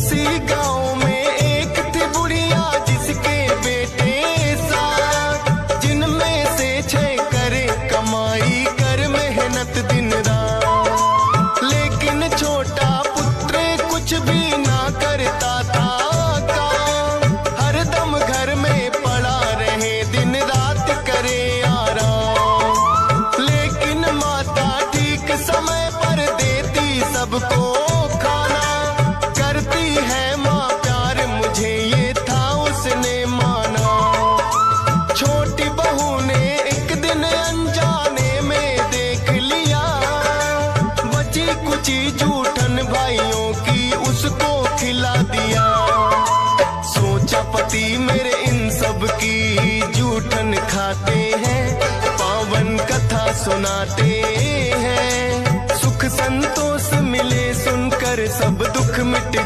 किसी गांव में एक थी बुढ़िया जिसके बेटे सात, जिनमें से 6 करे कमाई कर मेहनत दिन रात। लेकिन छोटा पुत्र कुछ भी ना करता था काम, हरदम घर में पड़ा रहे दिन रात करे आराम। लेकिन माता ठीक समय पर देती सबको खाना, करती है माँ प्यार मुझे ये था उसने माना। छोटी बहू ने एक दिन अनजाने में देख लिया, बची कुची जूठन भाइयों की उसको खिला दिया। सोचा पति मेरे इन सब की जूठन खाते हैं, पावन कथा सुनाते हैं। सुख संतोष मिले सुनकर सब दुख मिट